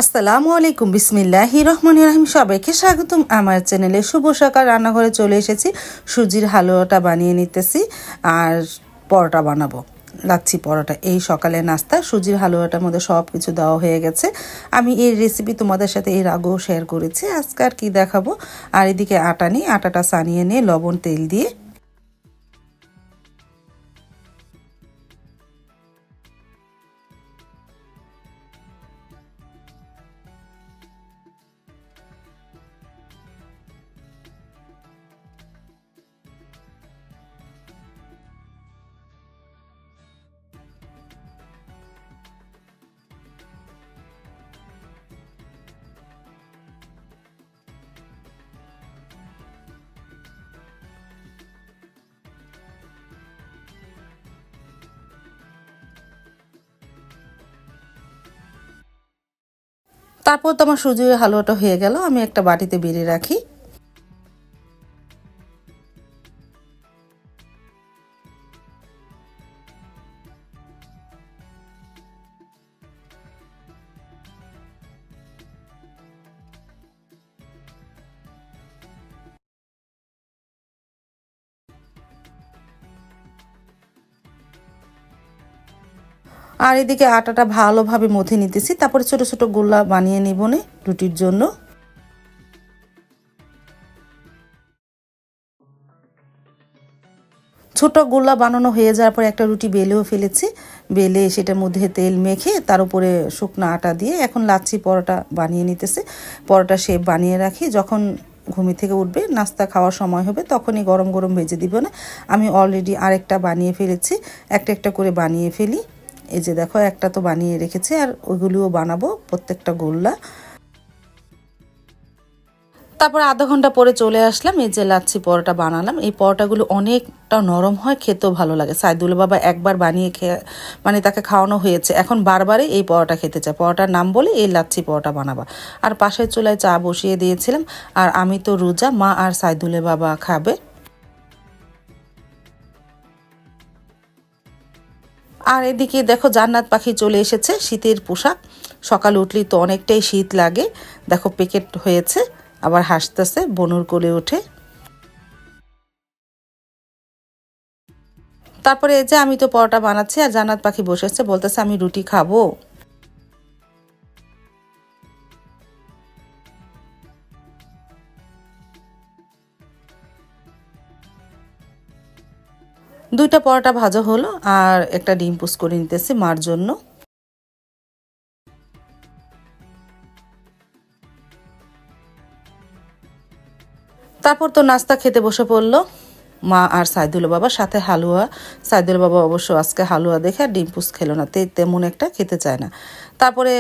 আসসালামু আলাইকুম বিসমিল্লাহির রহমানির রহিম। সবাইকে স্বাগতম আমার চ্যানেলে। শুভ সকাল। রান্নাঘরে চলে এসেছি, সুজির হালুয়াটা বানিয়ে নিতেছি আর পরোটা বানাবো, লাচ্ছি পরোটা। এই সকালের নাস্তা সুজির হালুয়াটার মধ্যে সব কিছু দেওয়া হয়ে গেছে। আমি এই রেসিপি তোমাদের সাথে এর আগেও শেয়ার করেছি, আজকে আর কি দেখাবো। আর এদিকে আটা নিয়ে আটাটা সানিয়ে নিয়ে লবণ তেল দিয়ে তারপর তো আমার সুজির হালুয়াটা হয়ে গেল। আমি একটা বাটিতে বেড়ে রাখি। আর এদিকে আটাটা ভালোভাবে মথে নিতেছি। তারপরে ছোট ছোট গোলা বানিয়ে নিব নে রুটির জন্য। ছোট গোলা বানানো হয়ে যাওয়ার পর একটা রুটি বেলেও ফেলেছি। বেলে সেটার মধ্যে তেল মেখে তার উপরে শুকনো আটা দিয়ে এখন লাচ্ছি পরোটা বানিয়ে নিতেছে। পরোটা শেপ বানিয়ে রাখি, যখন ঘুমি থেকে উঠবে নাস্তা খাওয়ার সময় হবে তখনই গরম গরম ভেজে দিব না। আমি অলরেডি আরেকটা বানিয়ে ফেলেছি, একটা একটা করে বানিয়ে ফেলি। এই যে দেখো, একটা তো বানিয়ে রেখেছি আর ওইগুলিও বানাবো প্রত্যেকটা গোল্লা। তারপর আধা ঘন্টা পরে চলে আসলাম। এই যে লাচ্ছি পরোটা বানালাম। এই পরোটাগুলো অনেকটা নরম হয়, খেতেও ভালো লাগে। সাইদুল বাবা একবার বানিয়ে মানে তাকে খাওয়ানো হয়েছে, এখন বারবারই এই পরোটা খেতে চায়। পরোটার নাম বলে এই লাচ্ছি পরোটা বানাবা। আর পাশের চুলায় চা বসিয়ে দিয়েছিলাম। আর আমি তো রোজা, মা আর সাইদুলের বাবা খাবে। আর এদিকে দেখো জান্নাত পাখি চলে এসেছে, শীতের পোশাক। সকালে উঠলেই তো অনেকটাই শীত লাগে। দেখো প্যাকেট হয়েছে, আবার হাসতেছে, বনুর কোলে উঠে। তারপরে এই যে আমি তো পরোটা বানাচ্ছি আর জান্নাত পাখি বসেছে, বলতেছে আমি রুটি খাবো। দুইটা পরোটা ভাজা হলো আর একটা ডিম পুস করে নিতেছি মার জন্য। তারপর তো নাস্তা খেতে বসে পড়লো মা আর সাইদুল বাবা, সাথে হালুয়া। সাইদুল বাবা অবশ্য আজকে হালুয়া দেখে আর ডিম পুস খেলো না, তেমন একটা খেতে চায় না। তারপরে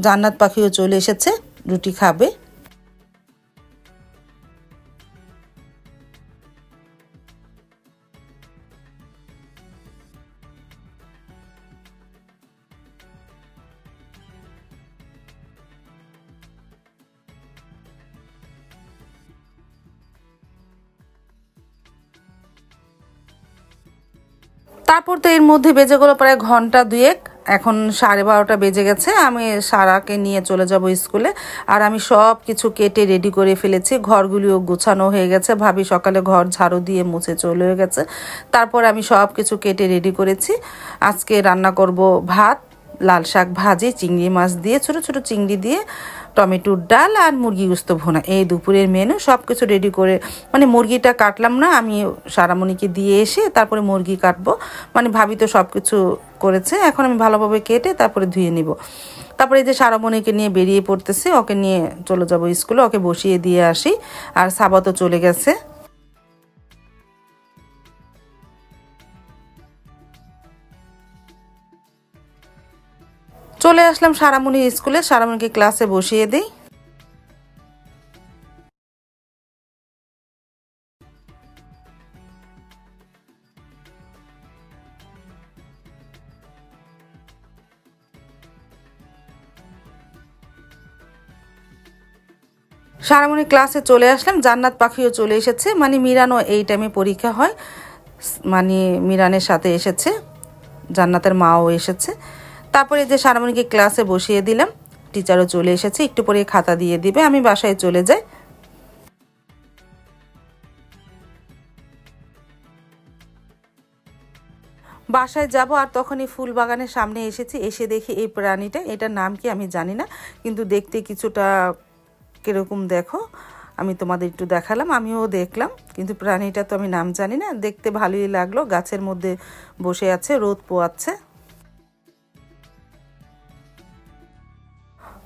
জান্নাত পাখিও চলে এসেছে, রুটি খাবে। তারপর তো এর মধ্যে বেজে গেলো প্রায় ঘন্টা দুয়েক। এখন 12:30 বেজে গেছে। আমি সারাকে নিয়ে চলে যাব স্কুলে। আর আমি সব কিছু কেটে রেডি করে ফেলেছি, ঘরগুলিও গোছানো হয়ে গেছে। ভাবি সকালে ঘর ঝাড়ু দিয়ে মুছে চলে গেছে। তারপর আমি সব কিছু কেটে রেডি করেছি। আজকে রান্না করব ভাত, লাল শাক ভাজি, চিংড়ি মাছ দিয়ে, ছোট ছোট চিংড়ি দিয়ে, টমেটোর ডাল আর মুরগি গোস্ত ভুনা। এই দুপুরের মেনু সব কিছু রেডি করে, মানে মুরগিটা কাটলাম না, আমি সারামণিকে দিয়ে এসে তারপরে মুরগি কাটবো। মানে ভাবি তো সব কিছু করেছে, এখন আমি ভালোভাবে কেটে তারপরে ধুয়ে নিব। তারপরে এই যে সারামণিকে নিয়ে বেরিয়ে পড়তেছে, ওকে নিয়ে চলে যাব স্কুলে, ওকে বসিয়ে দিয়ে আসি। আর সাবাতও চলে গেছে। চলে আসলাম সারামণি স্কুলে, সারামণিকে ক্লাসে বসিয়ে দিই। সারামণি ক্লাসে চলে আসলাম। জান্নাত পাখিও চলে এসেছে, মানে মিরানও এই টাইমে পরীক্ষা হয়, মানে মিরানের সাথে এসেছে, জান্নাতের মাও এসেছে। তারপরে যে সারামণিকে ক্লাসে বসিয়ে দিলাম। টিচারও চলে এসেছে, একটু পরে খাতা দিয়ে দিবে, আমি বাসায় চলে যাই। বাসায় যাব আর তখনই ফুল বাগানের সামনে এসেছি, এসে দেখি এই প্রাণীটা, এটার নাম কি আমি জানি না, কিন্তু দেখতে কিছুটা কিরকম দেখো, আমি তোমাদের একটু দেখালাম, আমিও দেখলাম, কিন্তু প্রাণীটা তো আমি নাম জানি না। দেখতে ভালোই লাগলো, গাছের মধ্যে বসে আছে, রোদ পোয়াচ্ছে।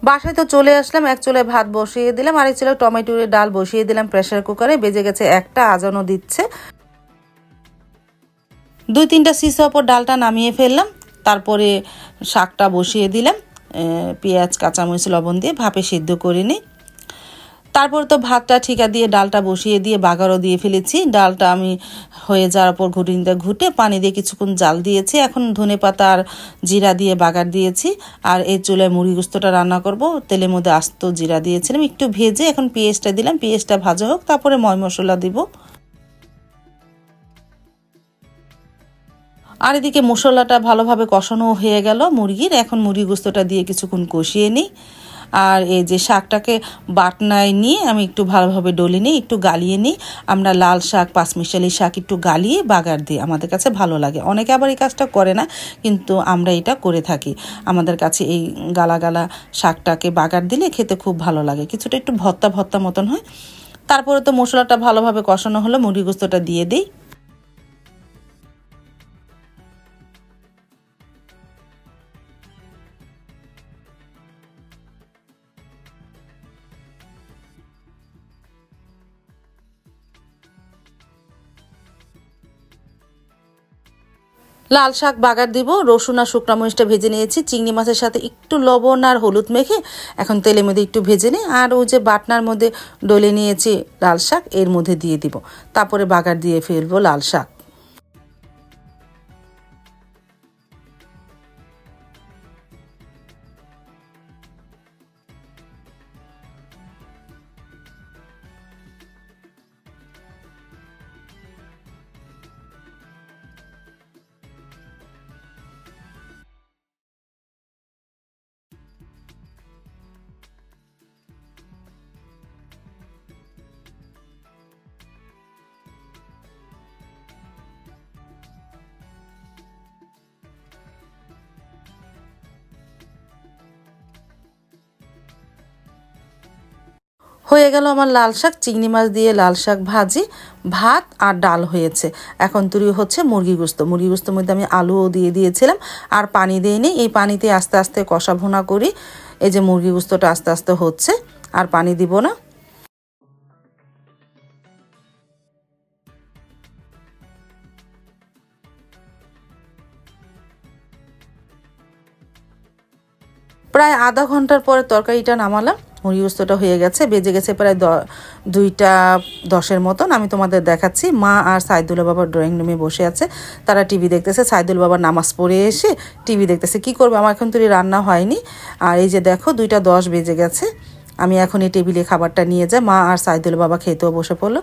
বাসায় তো চলে আসলাম, এক চুলায় ভাত বসিয়ে দিলাম, আরেক চুলায় টমেটোর ডাল বসিয়ে দিলাম প্রেসার কুকারে। বেজে গেছে একটা, আজানও দিচ্ছে। 2-3টা সিসা পর ডালটা নামিয়ে ফেললাম, তারপরে শাকটা বসিয়ে দিলাম, পেঁয়াজ কাঁচামরিচ লবণ দিয়ে ভাপে সিদ্ধ করে নিই। তারপর তো ভাতটা ঠিকা দিয়ে ডালটা বসিয়ে দিয়ে বাগারও দিয়ে ফেলেছি। ডালটা আমি হয়ে যাওয়ার পর ঘুটনিটা ঘুটে পানি দিয়ে কিছুক্ষণ জাল দিয়েছি। এখন ধনেপাতা আর জিরা দিয়ে বাগার দিয়েছি। আর এই চুলায় মুড়ি গোস্তটা রান্না করব, তেলের মধ্যে আস্ত জিরা দিয়েছিলাম, একটু ভেজে এখন পেঁয়াজটা দিলাম, পেঁয়াজটা ভাজা হোক, তারপরে ময় মশলা দিব। আর এদিকে মশলাটা ভালোভাবে কষানো হয়ে গেল মুরগির, এখন মুরগি গোস্তটা দিয়ে কিছুক্ষণ কষিয়ে নিই। আর এই যে শাকটাকে বাটনায় নিয়ে আমি একটু ভালোভাবে ডলে নিই, একটু গালিয়ে নিই। আমরা লাল শাক, পাঁচমিশালি শাক একটু গালিয়ে বাগার দিই, আমাদের কাছে ভালো লাগে। অনেকে আবার এই কাজটা করে না, কিন্তু আমরা এটা করে থাকি। আমাদের কাছে এই গালা গালা শাকটাকে বাগার দিলে খেতে খুব ভালো লাগে, কিছুটা একটু ভর্তা ভর্তা মতন হয়। তারপরে তো মশলাটা ভালোভাবে কষানো হলো, মুরগি গোস্তটা দিয়ে দিই। লাল শাক বাগার দিব, রসুন আর শুকনো মরিচটা ভেজে নিয়েছি, চিংড়ি মাছের সাথে একটু লবণ আর হলুদ মেখে এখন তেলের মধ্যে একটু ভেজে নিই। আর ওই যে বাটনার মধ্যে ডলে নিয়েছি লাল শাক, এর মধ্যে দিয়ে দিব, তারপরে বাগার দিয়ে ফেলবো লাল শাক। হয়ে গেল আমার লাল শাক, চিংড়ি মাছ দিয়ে লাল শাক ভাজি, ভাত আর ডাল হয়েছে। এখন তৈরি হচ্ছে মুরগি গোস্ত। মুরগি গোস্তের মধ্যে আমি আলুও দিয়ে দিয়েছিলাম আর পানি দিইনি, এই পানিতে আস্তে আস্তে কষা ভুনা করি। এই যে মুরগি গোস্তটা আস্তে আস্তে হচ্ছে, আর পানি দিব না। প্রায় আধা ঘন্টার পরে তরকারিটা নামালাম, মুরগি গোস্তটা হয়ে গেছে। বেজে গেছে প্রায় 2টা 10-এর মতন। আমি তোমাদের দেখাচ্ছি, মা আর সাইদুল্লাহ বাবার ড্রয়িং রুমে বসে আছে, তারা টিভি দেখতেছে। সাইদুল বাবা নামাজ পড়ে এসে টিভি দেখতেছে। কি করবে, আমার এখন তো রান্না হয়নি। আর এই যে দেখো 2টা 10 বেজে গেছে। আমি এখন এই টেবিলে খাবারটা নিয়ে যাই, মা আর সাইদুল বাবা খেতেও বসে পড়লো।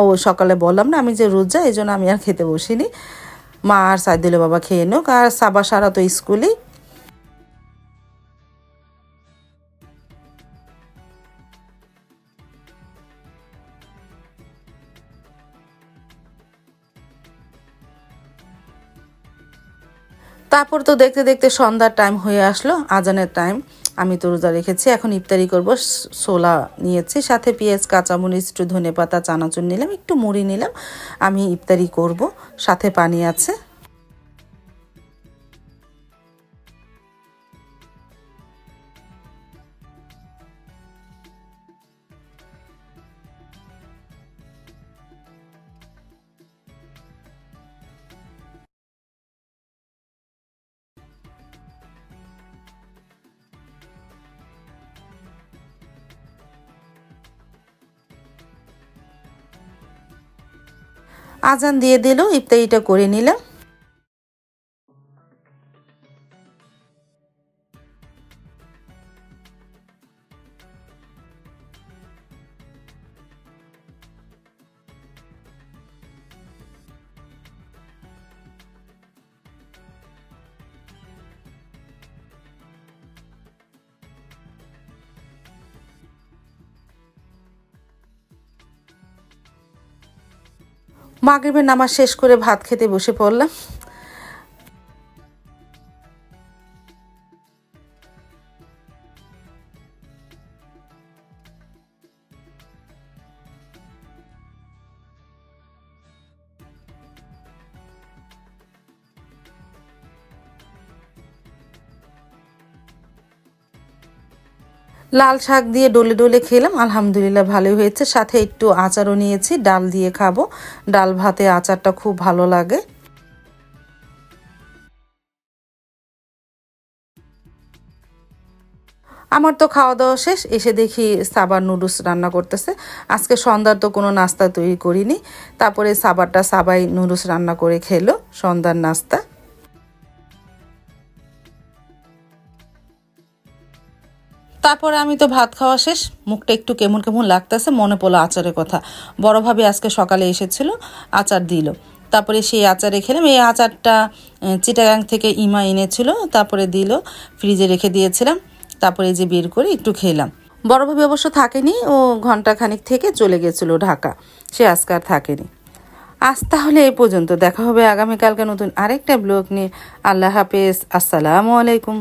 ও সকালে বললাম না আমি যে রোজা, এই জন্য আমি আর খেতে বসিনি। মা আর সাইদুল বাবা খেয়ে নোক, আর সাবা সারা তো স্কুলেই। তারপর তো দেখতে দেখতে সন্ধ্যার টাইম হয়ে আসলো, আজানের টাইম। আমি তো রোজা রেখেছি, এখন ইফতারি করব। ছোলা নিয়েছি, সাথে পেঁয়াজ, কাঁচামরিচ, একটু ধনেপাতা, চানাচুর নিলাম, একটু মুড়ি নিলাম। আমি ইফতারি করব, সাথে পানি আছে। আজান দিয়ে দিল, ইফতারিটা করে নিলাম। মাগরিবের নামাজ শেষ করে ভাত খেতে বসে পড়লাম। লাল শাক দিয়ে ডলে ডলে খেলাম, আলহামদুলিল্লাহ ভালোই হয়েছে। সাথে একটু আচারও নিয়েছি, ডাল দিয়ে খাবো। ডাল ভাতে আচারটা খুব ভালো লাগে। আমার তো খাওয়া দাওয়া শেষ, এসে দেখি সাবার নুডলস রান্না করতেছে। আজকে সন্ধ্যার তো কোনো নাস্তা তৈরি করিনি। তারপরে সাবাই নুডলস রান্না করে খেলো সন্ধ্যার নাস্তা। তারপরে আমি তো ভাত খাওয়া শেষ, মুখটা একটু কেমন কেমন লাগতেছে, মনে পড়লো আচারের কথা। বড় ভাবি আজকে সকালে এসেছিল, আচার দিল। তারপরে সেই আচারে খেলাম। এই আচারটা চিটাগাং থেকে ইমা এনেছিল, তারপরে দিল, ফ্রিজে রেখে দিয়েছিলাম। তারপরে যে বের করে একটু খেলাম। বড় ভাবি অবশ্য থাকেনি, ও ঘন্টাখানিক থেকে চলে গেছিল ঢাকা, সে আজকে আর থাকেনি। আজ তাহলে এই পর্যন্ত, দেখা হবে আগামীকালকে নতুন আরেকটা ব্লগ নিয়ে। আল্লাহ হাফেজ, আসসালামু আলাইকুম।